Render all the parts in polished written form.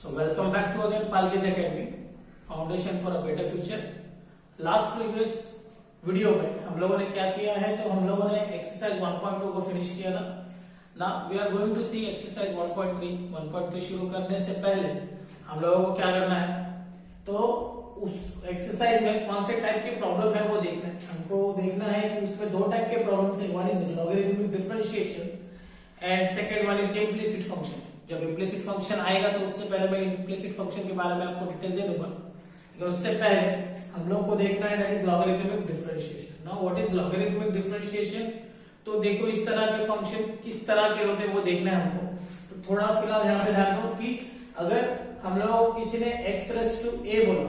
So welcome back to again Palkis Academy, Foundation for a Better Future. Last previous video में हम लोगों ने क्या किया है, तो हम लोगों ने एक्सरसाइज 1.2 को फिनिश किया था ना. We are going to see exercise 1.3 शुरू करने से पहले हम लोगों को क्या करना है, तो उस एक्सरसाइज में कौन से टाइप के प्रॉब्लम है वो देखना है. हमको देखना है कि उसमें दो टाइप के प्रॉब्लम है. One is logarithmic differentiation and second one is implicit function. जब इम्प्लिसिट फंक्शन आएगा तो उससे पहले मैं इम्प्लिसिट फंक्शन के बारे में आपको डिटेल दे दूंगा, लेकिन उससे पहले हम लोग को देखना है that is logarithmic differentiation. Now what is logarithmic differentiation? तो देखो इस तरह के फंक्शन किस तरह के होते हैं वो देखना है हमको. तो थोड़ा फिलहाल यहाँ पे ध्यान दो कि अगर हम लोग किसी ने x रेज़ टू a बोला,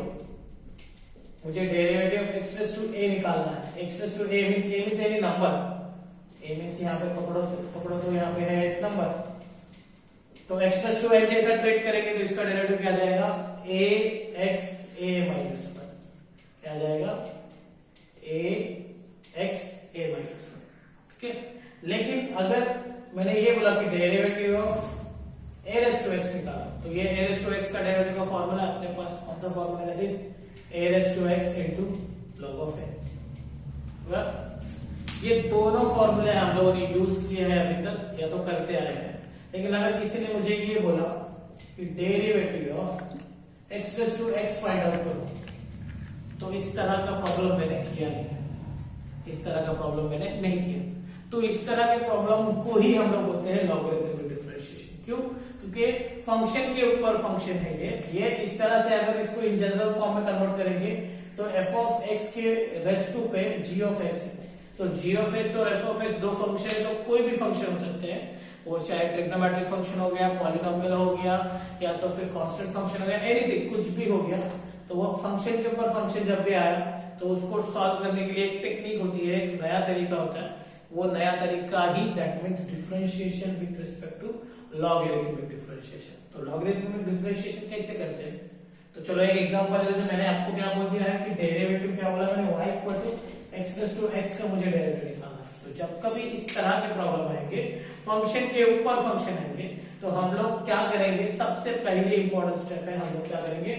मुझे derivative of x raise to a निकालना है. x raise to a means any number. a means यहाँ पे पकड़ो तो यहाँ पे है एक नंबर. तो x रेज़ टू a जैसा ट्रीट करेंगे तो इसका डेरिवेटिव क्या जाएगा, ax a माइनस 1. क्या जाएगा, ax a माइनस 1. ठीक है. लेकिन अगर मैंने ये बोला कि derivative of a raise to x निकाला, तो ये a रेज़ टू x का डेरिवेटिव का फॉर्मूला अपने पास कौन सा formula, that is a raise to x into log of a. ये दोनों फॉर्मूले हम लोगों ने यूज किए हैं अभी तक या तो करते आए हैं. लेकिन अगर किसी ने मुझे ये बोला कि derivative of x raise to x find out करो, तो इस तरह का प्रॉब्लम मैंने किया नहीं है. इस तरह का प्रॉब्लम मैंने नहीं किया. तो इस तरह के प्रॉब्लम को ही हम लोग बोलते हैं लॉगरिथमिक डिफरेंशिएशन. क्यों? क्योंकि फंक्शन के ऊपर फंक्शन है ये इस तरह से. अगर इसको इन जनरल फॉर्म में कन्वर्ट करेंगे तो f ऑफ x के रेज़ टू पे g ऑफ x है. तो g ऑफ x और f ऑफ x दो फंक्शन है, तो कोई भी फंक्शन हो सकते हैं. वो चाहे ट्रिग्नोमेट्रिक फंक्शन हो गया, पॉलिनोमियल हो गया, या तो फिर कांस्टेंट फंक्शन हो गया, एनीथिंग कुछ भी हो गया. तो वो फंक्शन के ऊपर फंक्शन जब भी आया तो उसको सॉल्व करने के लिए एक टेक्निक होती है, एक नया तरीका होता है. वो नया तरीका ही that means differentiation with respect to logarithmic differentiation. तो लॉगरिथमिक डिफरेंशिएशन कैसे करते हैं, तो चलो एक एग्जांपल जैसे मैंने आपको क्या बोल दिया है कि डेरिवेटिव क्या बोला मैंने, y equal to x raise to x का मुझे डेरिवेटिव निकालना है. तो जब कभी इस तरह के प्रॉब्लम आएंगे, फंक्शन के ऊपर फंक्शन आएंगे, तो हम लोग क्या करेंगे, सबसे पहले इंपॉर्टेंट स्टेप है, हम लोग क्या करेंगे,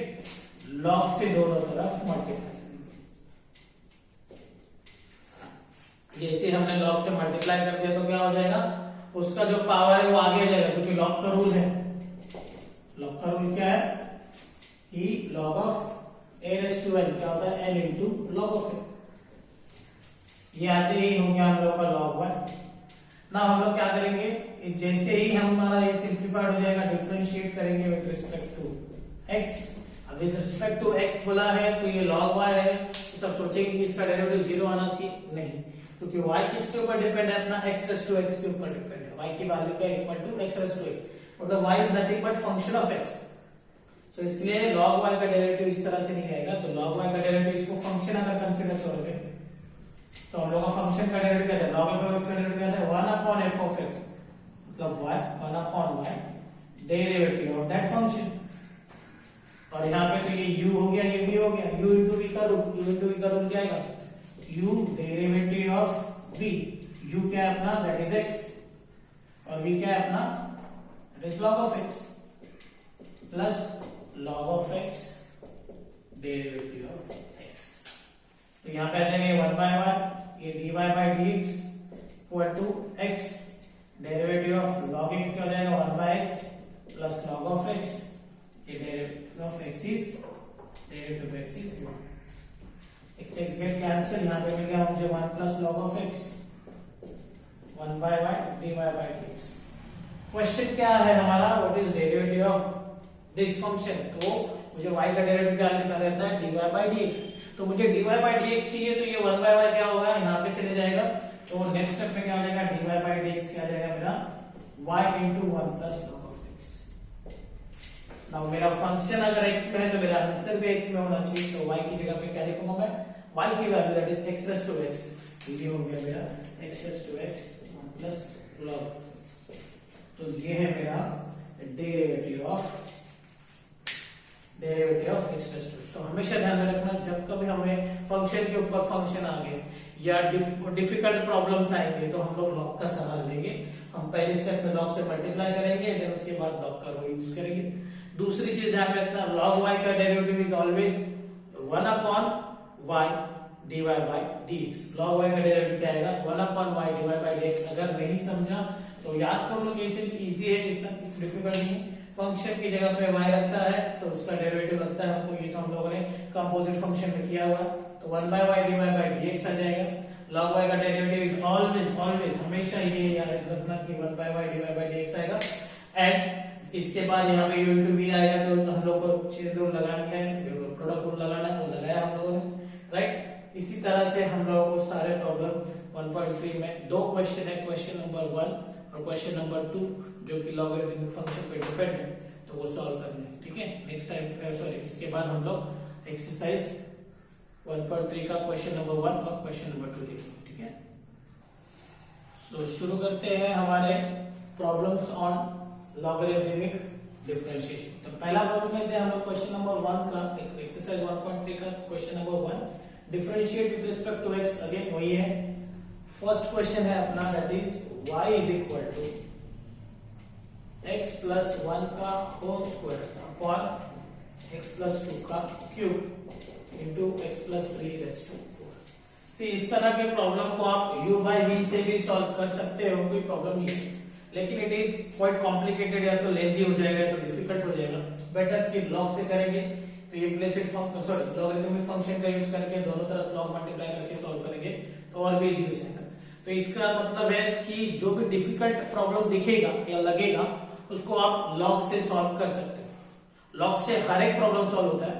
लॉग से दोनों तरफ मल्टीप्लाई. जैसे हमने लॉग से मल्टीप्लाई कर दिया तो क्या हो जाएगा, उसका जो पावर है वो आगे जाएगा, क्योंकि लॉग का रूल है. लॉग का रूल क्या है कि log of a raise to n क्या होता है, n into log of a. ये आते ही हो गया हम लोग का log y. ना हम लोग क्या करेंगे, जैसे ही हमारा ये सिंप्लीफाइड हो जाएगा, डिफरेंशिएट करेंगे विद रिस्पेक्ट टू x. अब विद रिस्पेक्ट टू x बोला है तो ये log y है, तो सब सोचेंगे कि इसका डेरिवेटिव 0 आना चाहिए. नहीं, क्योंकि y किसके ऊपर डिपेंड है, अपना x रेज़ टू x के ऊपर डिपेंड है. y की वैल्यू का equal to x raise to x, मतलब y is nothing but function of x. So इसलिए log y का डेरिवेटिव इस तरह से नहीं आएगा. तो log y का डेरिवेटिव, इसको फंक्शन अगर कंसीडर करोगे तो हम लोग का फंक्शन का डेरिवेटिव क्या है, log f of x का डेरिवेटिव क्या है, 1 upon f of x, मतलब y 1 upon y derivative of that function. और यहाँ पे तो ये u हो गया, ये v हो गया, u into v का रूट. u into v का रूट क्या आएगा, u derivative of v. u क्या है अपना, दैट इज x, और v क्या है अपना, that is log of x plus log of x derivative of x. तो यहाँ पे आ जाएंगे 1 by y, ये dy by dx equal to x, derivative of log x क्या हो जाएगा, 1 by x plus log of x. ये derivative of x is derivative of x is 1. x get cancel, यहाँ पे मिल गया मुझे 1 plus log of x, 1 by y dy by dx. Question क्या है हमारा, what is derivative of this function. तो मुझे y का डेरिवेटिव क्या निकालना रहता है, dy by dx. तो मुझे dy by dx चाहिए, तो ये 1 by y क्या होगा, यहाँ पे चले जाएगा. तो नेक्स्ट स्टेप में क्या हो जाएगा, dy by dx क्या आ जाएगा मेरा, y into 1 plus log of x. Now मेरा फंक्शन अगर x में है तो मेरा आंसर भी x में होना चाहिए. तो y की जगह पे क्या लिखूंगा मैं, y की value that is x raise to x. ये हो गया मेरा x raise to x 1 plus log of x. तो ये है मेरा derivative of x raise to. तो हमेशा ध्यान में रखना, जब कभी हमें फंक्शन के ऊपर फंक्शन आ गए या डिफिकल्ट प्रॉब्लम्स आएंगे तो हम लोग लॉग का सहारा लेंगे। हम पहले स्टेप में लॉग से मल्टीप्लाई करेंगे, देन उसके बाद लॉग का रूल यूज करेंगे। दूसरी चीज ध्यान रखना, log y का derivative is always 1 upon y dy by dx। log y का डेरिवेटिव क्या आएगा, 1 upon y dy by dx। अगर नहीं समझा तो याद कर लो, कैसे इजी है, इसमें डिफिकल्ट नहीं है। फंक्शन की जगह पे y लगता है तो उसका डेरिवेटिव लगता है हमको, ये तो हम लोगों ने कंपोजिट फंक्शन में किया हुआ, तो 1 by y dy by dx आ जाएगा। log y का डेरिवेटिव इज ऑलवेज ऑलवेज हमेशा ये याद रखना कि 1 by y dy by dx आएगा। एंड इसके बाद यहाँ पे u into v आएगा, तो हम लोग को चेन रूल लगानी है, प्रोडक्ट रूल लगाना है, वो लगाया हम लोगों ने, राइट। इसी तरह से हम लोगों को सारे प्रॉब्लम 1.3 में दो क्वेश्चन है, क्वेश्चन नंबर 1 और क्वेश्चन नंबर 2 जो कि लॉगरिथमिक फंक्शन पे डिपेंड है, तो वो सॉल्व करने हैं, ठीक है। नेक्स्ट टाइम सॉरी इसके बाद हम लोग एक्सरसाइज 1.3 का क्वेश्चन नंबर 1 और क्वेश्चन नंबर 2 देखेंगे, ठीक है। सो शुरू करते हैं हमारे प्रॉब्लम्स ऑन लॉगरिथमिक डिफरेंशिएशन। तो पहला प्रॉब्लम है हम लोग क्वेश्चन नंबर 1 का, एक्सरसाइज 1.3 का question number 1, differentiate with respect to x। Again वही है, फर्स्ट क्वेश्चन है अपना, that is y is equal to x plus 1 का whole square upon x plus 2 का cube into x plus 3 raise to 4। See इस तरह के प्रॉब्लम को आप u by v से भी सॉल्व कर सकते हो, कोई प्रॉब्लम नहीं है, लेकिन इट इज क्वाइट कॉम्प्लिकेटेड, या तो लेंथी हो जाएगा या तो डिफिकल्ट हो जाएगा। इट्स बेटर कि लॉग से करेंगे तो implicit function sorry logarithmic function का यूज करके दोनों तरफ लॉग मल्टीप्लाई करके सॉल्व करेंगे तो और भी इजी हो जाएगा। तो इसका मतलब है कि जो भी डिफिकल्ट प्रॉब्लम दिखेगा या लगेगा उसको आप लॉग से सॉल्व कर सकते हो। लॉग से हर एक प्रॉब्लम सॉल्व होता है,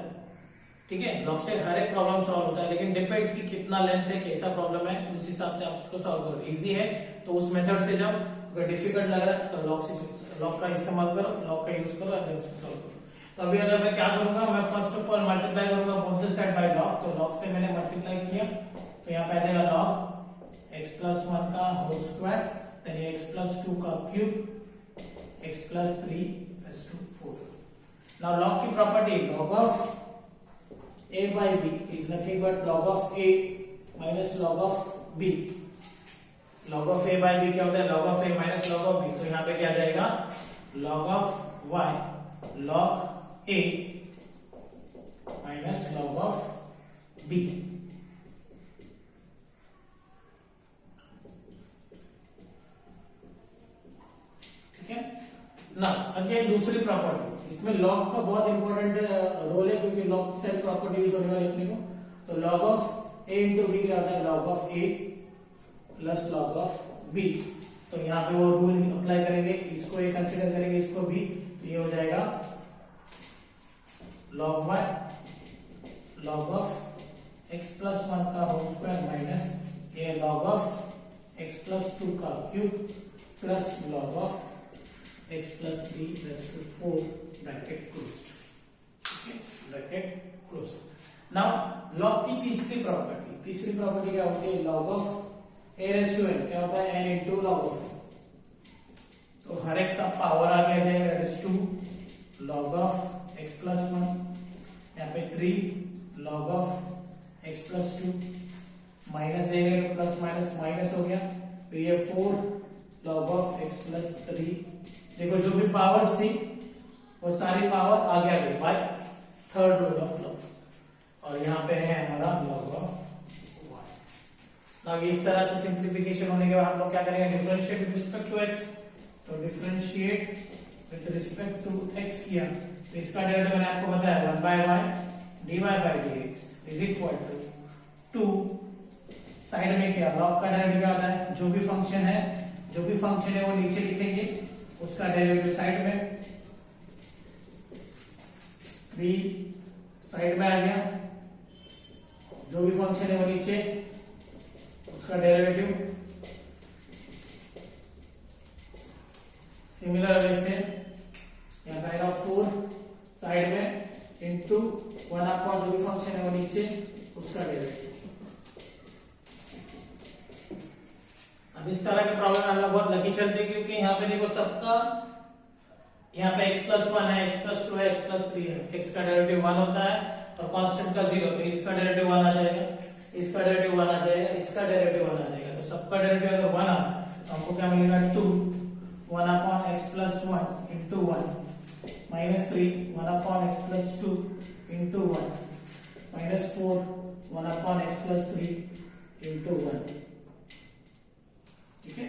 ठीक है, लॉग से हर एक प्रॉब्लम सॉल्व होता है, लेकिन डिपेंड्स कि कितना लेंथ है, कैसा प्रॉब्लम है, उस हिसाब से आप उसको सॉल्व करो। इजी है तो उस मेथड से जाओ, अगर डिफिकल्ट लग रहा है तो लॉग का इस्तेमाल करो, लॉग का यूज करो एंड उसको सॉल्व करो। तो अभी अगर मैं क्या करूंगा, मैं फर्स्ट ऑफ ऑल मल्टीप्लाई करूंगा both the side by log. तो लॉग से मैंने मल्टीप्लाई किया तो यहाँ पे आ जाएगा लॉग x प्लस 1 का whole square, then x plus 2 का cube, x plus 3 raise to 4। Now log की property, log of a by b is nothing but log of a minus log of b। log of a by b क्या होता है, log of a minus log of b। तो यहाँ पे क्या आ जाएगा, log of y log a minus log of b। ठीक है ना। अगेन दूसरी प्रॉपर्टी, इसमें लॉग का बहुत इंपॉर्टेंट रोल है, क्योंकि लॉग से प्रॉपर्टी यूज होने वाली अपने को। तो log of a into b क्या होता है, log of a plus log of b। तो यहाँ पे वो रूल अप्लाई करेंगे, इसको a कंसीडर करेंगे, इसको b, तो ये हो जाएगा log y log of x plus 1 का होल स्क्वायर माइनस ये log ऑफ x प्लस 2 का cube plus log of x plus 3 raise to 4 bracket closed, ठीक है, ब्रैकेट क्लोज्ड। नाउ लॉग की तीसरी प्रॉपर्टी क्या होती है, log of a raise to n क्या होता है, n into log of n। तो हर एक का पावर आ गया जाएगा, that is 2 log of x plus 1, यहाँ पे 3 log of x plus 2, minus देंगे तो प्लस माइनस माइनस हो गया, तो ये 4 log ऑफ x प्लस 3। देखो जो भी पावर्स थी वो सारी पावर आगे आ गई by third rule of log, और यहाँ पे है हमारा log ऑफ y। नाउ इस तरह से सिंप्लीफिकेशन होने के बाद हम लोग क्या करेंगे, differentiate with respect to x। तो differentiate with respect to x किया तो इसका डेरिवेटिव मैंने आपको बताया 1 by y dy by dx is equal to 2 side में क्या, लॉग का डेरिवेटिव क्या होता है, जो भी फंक्शन है वो नीचे लिखेंगे, उसका डेरिवेटिव साइड में, 3 साइड में आ गया, जो भी फंक्शन है वो नीचे, उसका डेरिवेटिव। सिमिलर वे से यहाँ आएगा 4 साइड में इंटू 1 अपॉन जो भी फंक्शन है वो नीचे, उसका डेरिवेटिव। अब इस तरह के प्रॉब्लम हम लोग बहुत लकी चलते हैं, क्योंकि यहाँ पे देखो सबका, यहाँ पे x प्लस 1 है, x प्लस 2 है, x प्लस 3 है, x का डेरिवेटिव 1 होता है और कांस्टेंट का 0, तो इसका डेरिवेटिव 1 आ जाएगा। इसका डेरिवेटिव 1 आ जाएगा, इसका डेरिवेटिव 1 आ जाएगा। तो सबका डेरिवेटिव अगर 1 आ तो हमको क्या मिलेगा 2 1 upon x plus 1 into 1 minus 3 1 upon x plus 2 into 1 minus 4 1 upon x plus 3 into 1। ठीक है,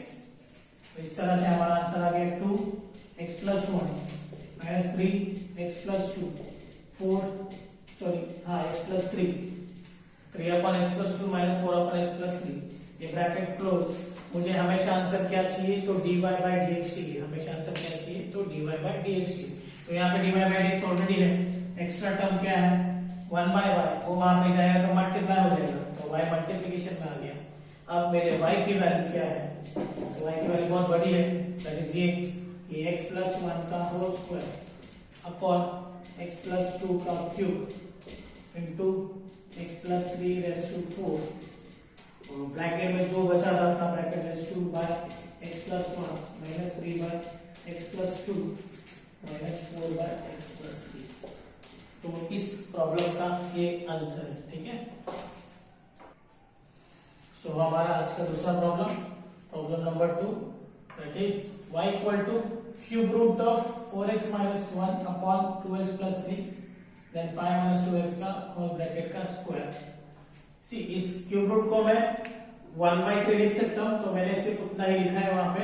तो इस तरह से हमारा आंसर आ गया 2x plus 1 minus 3x plus 2 x plus 3 upon x plus 2 minus 4 upon x plus 3। ये ब्रैकेट क्लोज। मुझे हमेशा आंसर क्या चाहिए, तो dy बाय dx चाहिए। हमेशा आंसर क्या चाहिए, तो dy बाय dx चाहिए। तो यहाँ पे dy बाय dx ऑलरेडी है, एक्स्ट्रा टर्म क्या है 1 बाय y, वो वहां पे जाएगा तो मल्टीप्लाई हो जाएगा, तो y मल्टीप्लिकेशन में आ गया। अब मेरे y की वैल्यू क्या है, तो y की वैल्यू बहुत बड़ी है, दैट इज ये x प्लस 1 का whole square upon x plus 2 का cube into x plus 3 raise to 4, और ब्रैकेट में जो बचा रहा था bracket raise to by x plus 1 minus 3 by x plus 2 minus 4 by x plus 3। तो इस प्रॉब्लम का ये आंसर है। ठीक है, सो हमारा आज का दूसरा problem number 2, that is y equal to cube root of 4x minus 1 upon 2x plus 3 then 5 minus 2x का होल ब्रैकेट का स्क्वायर। सी इस क्यूब रूट को मैं 1/3 लिख सकता हूं, तो मैंने सिर्फ उतना ही लिखा है वहां पे,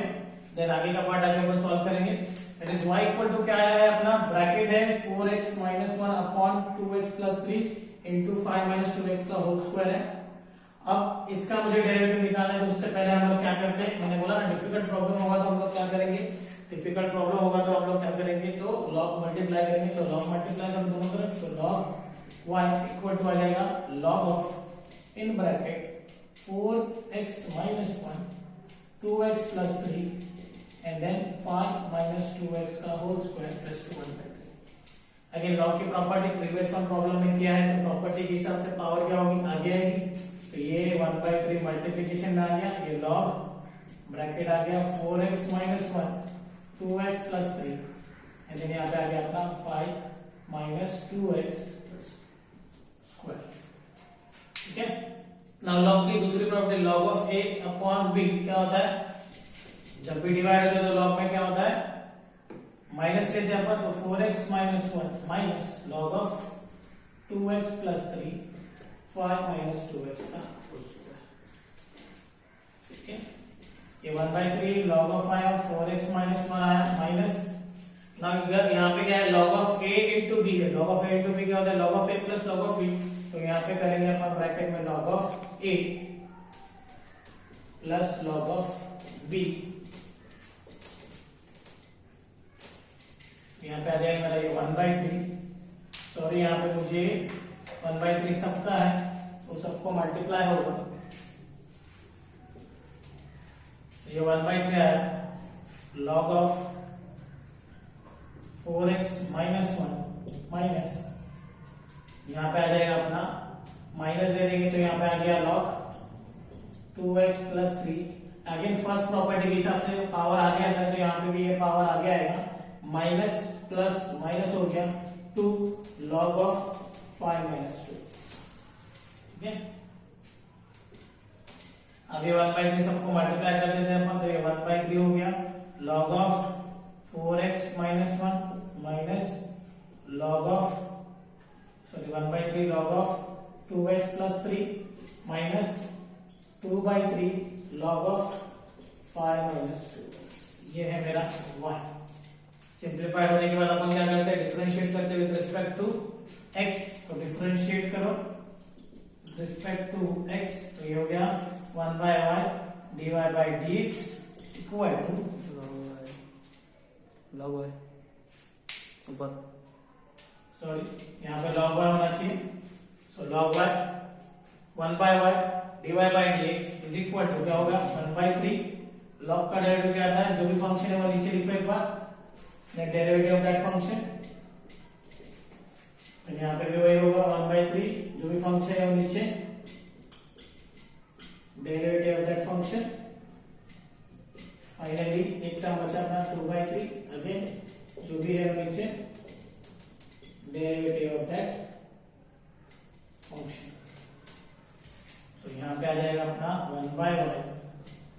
देन आगे का पार्ट आगे अपन सॉल्व करेंगे। That is y equal to क्या आया है अपना, ब्रैकेट है 4x minus 1 upon 2x plus 3 into 5 minus 2x का होल स्क्वायर है। अब इसका मुझे डेरिवेटिव निकालना है, तो उससे पहले हम लोग क्या करते हैं, मैंने बोला ना डिफिकल्ट प्रॉब्लम होगा तो हम लोग क्या करेंगे, डिफिकल्ट प्रॉब्लम होगा तो हम लोग क्या करेंगे, तो लॉग मल्टीप्लाई करेंगे। तो लॉग मल्टीप्लाई कर दोनों तरफ, तो लॉग y इक्वल टू आ जाएगा log of in bracket 4x minus 1 2x plus 3 and then 5 minus 2x का whole square plus 1/3। Again log की प्रॉपर्टी प्रीवियस वन प्रॉब्लम में क्या है, तो प्रॉपर्टी के हिसाब से पावर क्या होगी, आगे आएगी। तो ये 1/3 मल्टीप्लिकेशन में आ गया, ये लॉग ब्रैकेट आ गया 4x minus 1 2x plus 3 and then यहाँ पे आ गया अपना 5 माइनस 2x स्क्वायर। ठीक है, नाउ लॉग की दूसरी property log of a upon b क्या होता है, जब भी डिवाइड होता है तो लॉग में क्या होता है माइनस लेते हैं अपन, तो 4x minus 1 minus log of 2x plus 3 5 minus 2x का होल स्क्वायर। ठीक है, ये 1/3 लॉग ऑफ आया 4x माइनस 1 आया माइनस, यहाँ पे क्या है log of a into b है। Log of a into b क्या होता है, log of a plus log of b। तो यहाँ पे करेंगे अपन ब्रैकेट में log of a plus log of b, यहाँ पे आ जाएगा मेरा ये 1/3, सॉरी यहाँ पे मुझे 1/3 सबका है तो सबको मल्टीप्लाई होगा, ये 1/3 आया log of 4x minus 1 minus, यहाँ पे आ जाएगा अपना माइनस दे देंगे तो यहाँ पे आ गया log 2x plus 3। Again first property के हिसाब से पावर आ गया था, तो यहाँ पे भी ये पावर आ गया है, माइनस प्लस माइनस हो गया 2 लॉग ऑफ 5 माइनस 2। ठीक है, अब ये 1/3 सबको मल्टीप्लाई कर देते हैं अपन, तो ये 1/3 हो गया log of 4x minus 1 minus log of 1/3 log of 2x plus 3 minus 2/3 log of 5 minus 2। ये है मेरा y। सिंप्लीफाई होने के बाद अपन क्या करते हैं, डिफरेंशिएट करते हैं विद रिस्पेक्ट टू x। तो डिफरेंशिएट करो रिस्पेक्ट टू x, तो ये हो गया 1/y dy by dx equal to log y ऊपर, सॉरी यहाँ पे log y होना चाहिए, so log y 1/y dy by dx is equal to क्या होगा 1/3 log का डेरिवेटिव क्या आता है, जो भी फंक्शन है वो नीचे लिखो एक बार, net derivative of that function. तो यहाँ पे भी वही होगा 1/3, जो भी फंक्शन है वो नीचे derivative of that function. Finally एक टर्म बचा अपना 2/3, अगेन जो भी है वो नीचे डेरिवेटिव ऑफ दैट फंक्शन। तो यहाँ पे आ जाएगा अपना 1/y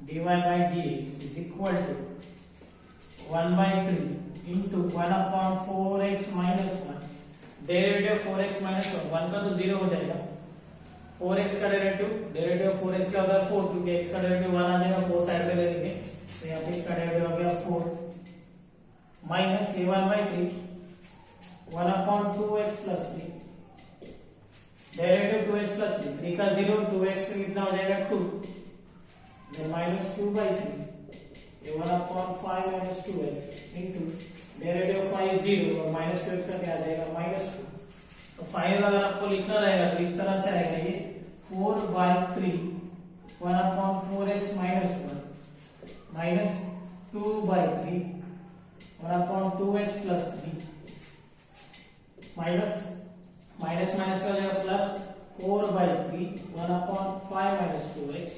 dy/dx is equal to 1/3 into 1/4x minus 1। Derivative 4x minus 1 का तो 0 हो जाएगा। 4x का डेरिवेटिव 4x क्या होता है 4, क्योंकि x का डेरिवेटिव 1 आ जाएगा, 4 साइड में ले लेंगे तो यहाँ पे इसका डेरिवेटिव हो गया 4 माइनस ये 1/3 1/2x plus 3 derivative 2x plus 3 का 0, 2x का कितना हो जाएगा 2, देन माइनस 2/3 ये 1/5 माइनस 2x इंटू डेरिवेटिव 5 0 और माइनस 2x का क्या आ जाएगा -2। तो फाइनल अगर आपको लिखना रहेगा तो इस तरह से आएगा ये 4/3 1/4x minus 1 minus 2/3 1/2x plus 3 minus minus minus का हो जाएगा प्लस 4/3 1/5 माइनस 2x,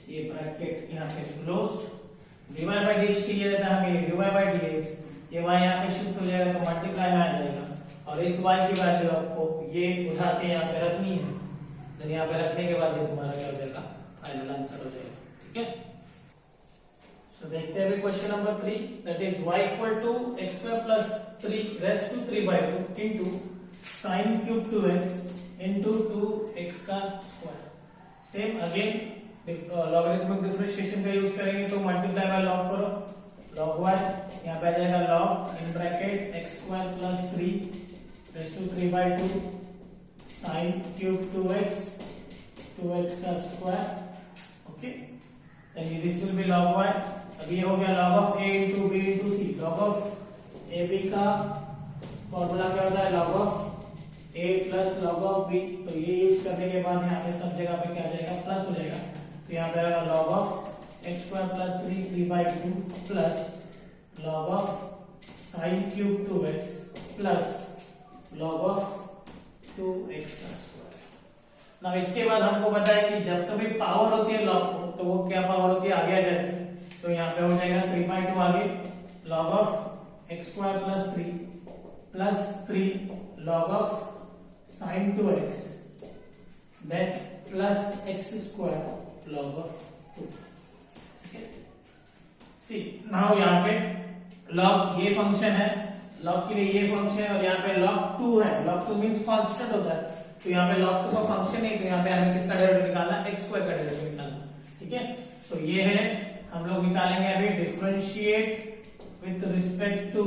ये ब्रैकेट यहाँ पे क्लोज्ड। dy/dx चाहिए रहता है हमें, dy/dx ये y यहाँ पे शिफ्ट हो जाएगा तो मल्टीप्लाई में आ जाएगा, और इस y की वैल्यू आपको ये उठा के यहाँ पे रखनी है। तो यहाँ पे रखने के बाद ये तुम्हारा क्या हो जाएगा, फाइनल आंसर हो जाएगा। ठीक है, सो देखते हैं अभी question number 3, that is y equal to x² plus 3 raised to 3/2 into sin cube 2x into 2x का square. Same again logarithmic differentiation का यूज करेंगे तो मल्टीप्लाई बाय लॉग करो, log y यहाँ पे आ जाएगा log in bracket x² plus 3 raised to 3/2 sin cube 2x का square. Okay, then this will be log y। अब ये हो गया log of a into b into c। log of ab का फॉर्मूला क्या होता है, log of a plus log of b। तो ये यूज करने के बाद यहाँ पे सब जगह पे क्या आ जाएगा, प्लस हो जाएगा। तो यहाँ पे आएगा log of x² plus 3/2 plus log of sin cube 2x plus log of 2x का स्क्वायर। ना इसके बाद हमको पता है कि जब कभी पावर होती है log को तो वो क्या पावर होती है, आगे आ जाती है। तो यहाँ पे हो जाएगा 3/2 आगे log of x² plus 3 plus 3 log of sin 2x then plus x² log of 2। See now यहाँ पे log ये फंक्शन है, log के लिए ये फंक्शन है, और यहाँ पे log 2 है। log 2 मींस कांस्टेंट होता है, तो यहाँ पे log 2 का फंक्शन है, तो यहाँ पे हमें किसका डेरिवेटिव निकालना है, x² का डेरिवेटिव निकालना। ठीक है, तो ये है हम लोग निकालेंगे अभी differentiate with respect to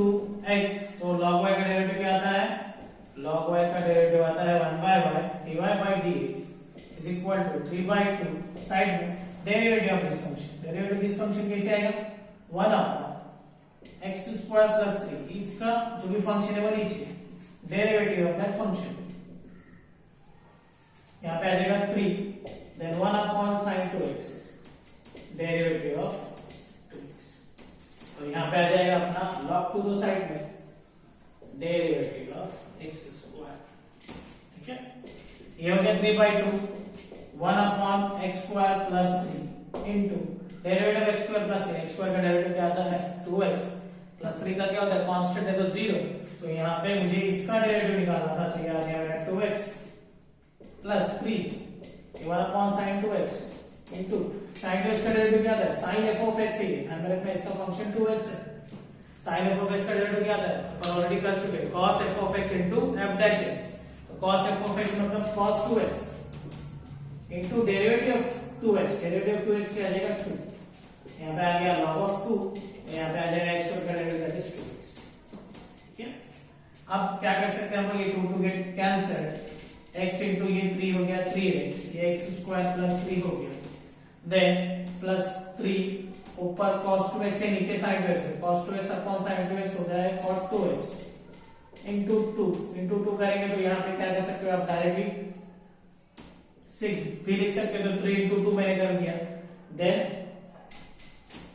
x। तो log y का डेरिवेटिव क्या आता है, log y का डेरिवेटिव आता है 1/y dy/dx is equal to 3/2 side में derivative of this function. Derivative this function कैसे आएगा, 1/x² प्लस 3, इसका जो भी फंक्शन है वो नीचे डेरिवेटिव ऑफ दैट फंक्शन। यहाँ पे आ जाएगा 3 then 1/sin 2x derivative of 2x। तो यहाँ पे आ जाएगा अपना log 2 दो साइड में डेरिवेटिव ऑफ x²। ठीक है, ये हो गया 3/2 1/x² plus 3 into derivative x² plus 3, x² का डेरिवेटिव क्या आता है 2x प्लस 3 का क्या होता है कांस्टेंट है तो 0। तो यहाँ पे मुझे इसका डेरिवेटिव निकालना था, तो ये आ गया मेरा 2x plus 3 1/sin 2x into sin 2x का डेरिवेटिव क्या आता है sin f of x है, मेरे पे इसका फंक्शन 2x है। sin f of x का डेरिवेटिव क्या आता है अपन ऑलरेडी कर चुके हैं, cos f of x into f dash x। तो cos f of x मतलब cos 2x into derivative of 2x, derivative of 2x क्या आ जाएगा 2। यहाँ पे आ गया log ऑफ 2, यहाँ पे आ जाएगा x² का डेरिवेटिव दैट इज 2x। ठीक है, अब क्या कर सकते हैं हम लोग, ये 2 गेट कैंसिल्ड, x इंटू ये 3 हो गया 3x, ये x² प्लस 3 हो गया, देन प्लस 3 ऊपर cos 2x है, नीचे sin 2x है, cos 2x upon sin 2x हो जाएगा cos 2x इंटू 2 करेंगे तो यहाँ पे क्या कर सकते हो आप डायरेक्टली 6 भी लिख सकते हो, तो 3 इंटू 2 मैंने कर दिया, then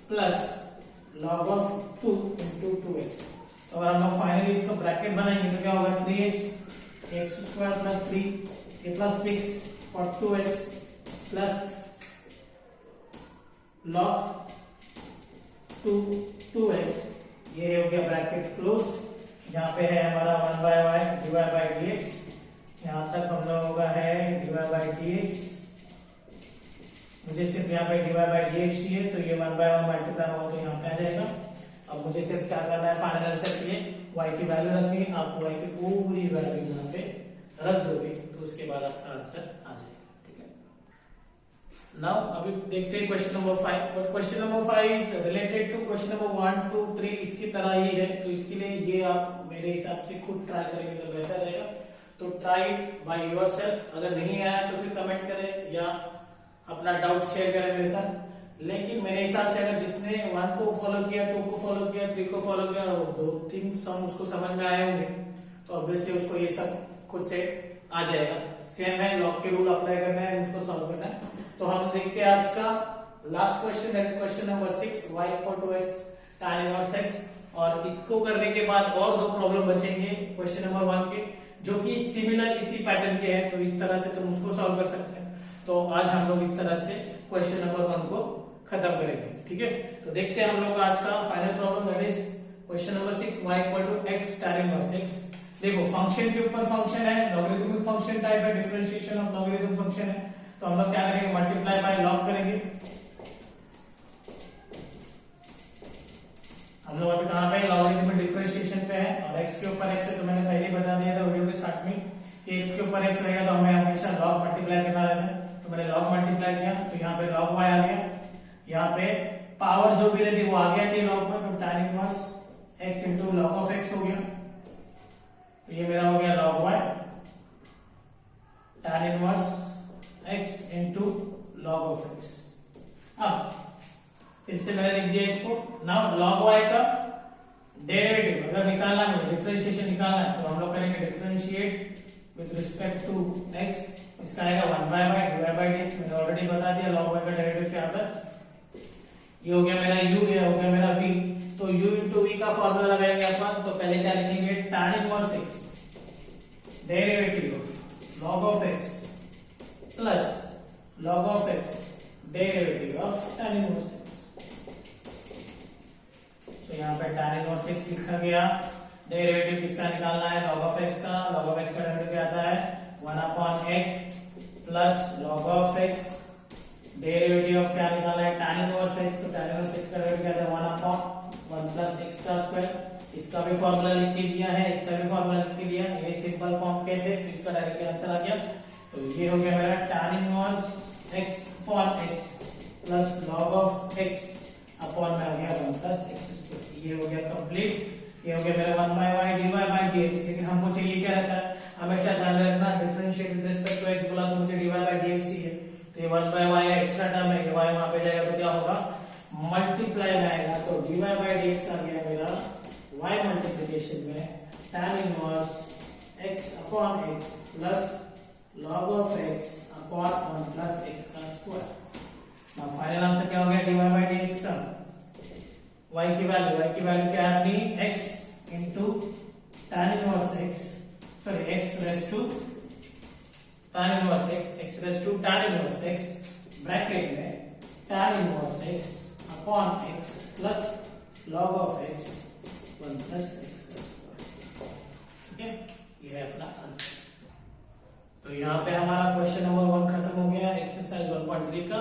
plus log of 2 into 2x। तो अगर हम लोग फाइनली इसका ब्रैकेट बनाएंगे तो क्या होगा 3x x² प्लस 3 ये प्लस 6 और 2x प्लस log 2x, ये हो गया ब्रैकेट क्लोज। यहाँ पे है हमारा 1/y dy/dx, यहाँ तक हम लोगों का है dy/dx मुझे सिर्फ यहाँ पे dy बाई dx चाहिए, तो ये 1/1 मल्टीप्लाई होगा तो यहाँ पे आ जाएगा। अब मुझे सिर्फ क्या करना है, फाइनल आंसर के लिए y की वैल्यू रखनी है। आप y की पूरी वैल्यू यहाँ पे रख दोगे तो उसके बाद आपका आंसर आ जाएगा। ठीक है, नाउ अभी देखते हैं question number 5। Question number 5 is related to question number 1 2 3, इसकी तरह ही है, तो इसके लिए ये आप मेरे हिसाब से खुद ट्राई करेंगे तो बेहतर रहेगा। तो ट्राई इट बाय योरसेल्फ। अगर नहीं आया तो फिर कमेंट करें या अपना डाउट शेयर करें मेरे साथ। लेकिन मेरे हिसाब से अगर जिसने 1 को फॉलो किया, 2 को फॉलो किया, 3 को फॉलो किया और 2-3 सम उसको समझ में आए होंगे तो ऑब्वियसली उसको ये सब खुद से आ जाएगा। सेम है, लॉग के रूल अप्लाई करना है, उसको सॉल्व करना है। तो हम देखते हैं आज का last question, that is question number 6, y equal to x tan inverse x। और इसको करने के बाद और 2 प्रॉब्लम बचेंगे क्वेश्चन नंबर 1 के, जो कि सिमिलर इसी पैटर्न के हैं। तो इस तरह से तुम उसको सॉल्व कर सकते हैं। तो आज हम लोग इस तरह से क्वेश्चन नंबर 1 को खत्म करेंगे। ठीक है, तो देखते हैं हम लोग आज का final problem, that is question number 6, y equal to x tan inverse x। देखो फंक्शन के ऊपर फंक्शन है, लॉगरिथमिक फंक्शन टाइप है, डिफरेंशिएशन ऑफ लॉगरिथम फंक्शन है। तो हम लोग क्या करेंगे, मल्टीप्लाई बाय लॉग करेंगे। हम लोग अभी कहां पे, लॉगरिथमिक डिफरेंशिएशन पे है और x के ऊपर x है। तो मैंने पहले ही बता दिया था वीडियो के स्टार्ट में कि x के ऊपर x रहेगा तो हमें हमेशा लॉग मल्टीप्लाई करना रहता है। तो मैंने लॉग मल्टीप्लाई किया तो यहाँ पे लॉग y आ गया। यहाँ पे पावर जो भी रहती वो आ गया थी लॉग में, तो tan inverse x into log of x हो गया। तो ये मेरा हो गया log y tan inverse x into log of x। अब फिर से मैंने लिख दिया इसको। नाउ log y का डेरिवेटिव अगर निकालना है, डिफरेंशिएशन निकालना है, तो हम लोग करेंगे differentiate with respect to x। इसका आएगा 1/y dy बाई dx। मैंने ऑलरेडी बता दिया log y का डेरिवेटिव क्या आता है। ये हो गया मेरा u, ये हो गया मेरा v। तो u इंटू v का फॉर्मूला लगाएंगे अपन। तो पहले क्या लिखेंगे, tan inverse x derivative of log of x plus log of x derivative of tan inverse x। तो यहाँ पे tan इनवर्स x लिखा गया। डेरिवेटिव किसका निकालना है, log ऑफ x का। log ऑफ x का डेरिवेटिव क्या आता है, 1/x plus log of x derivative of क्या निकालना है, tan इनवर्स x। तो tan इनवर्स x का डेरिवेटिव क्या आता है, 1/1 प्लस x का स्क्वायर। इसका भी फॉर्मूला लिख के दिया है, इसका भी फॉर्मूला लिख के दिया। ये सिंपल फॉर्म के थे तो इसका डायरेक्टली आंसर आ गया। तो ये हो गया मेरा tan inverse x upon x plus log of x upon में आ गया 1 प्लस x स्क्वायर। ये हो गया कंप्लीट। ये हो गया मेरा 1/y dy बाई dx। लेकिन हमको चाहिए क्या रहता है, हमेशा ध्यान रखना differentiate with respect to x बोला तो मुझे dy बाई dx चाहिए। तो ये 1/y एक्स्ट्रा टर्म है, ये y वहां पे जाएगा तो क्या होगा, मल्टीप्लाई में आएगा। तो dy बाई dx आ गया मेरा y मल्टीप्लिकेशन में tan inverse x upon x plus log of x upon 1 plus x का स्क्वायर। नाउ फाइनल आंसर क्या हो गया, dy बाई dx का y की वैल्यू क्या है अपनी, x into tan inverse x, sorry x raise to tan inverse x raise to tan inverse x bracket में tan inverse x upon x plus log of x 1 plus x का square. ठीक है, ये है अपना आंसर। तो यहाँ पे हमारा क्वेश्चन नंबर 1 खत्म हो गया एक्सरसाइज 1.3 का।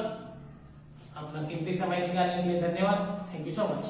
अपना कीमती समय निकालने के लिए धन्यवाद। Thank you so much.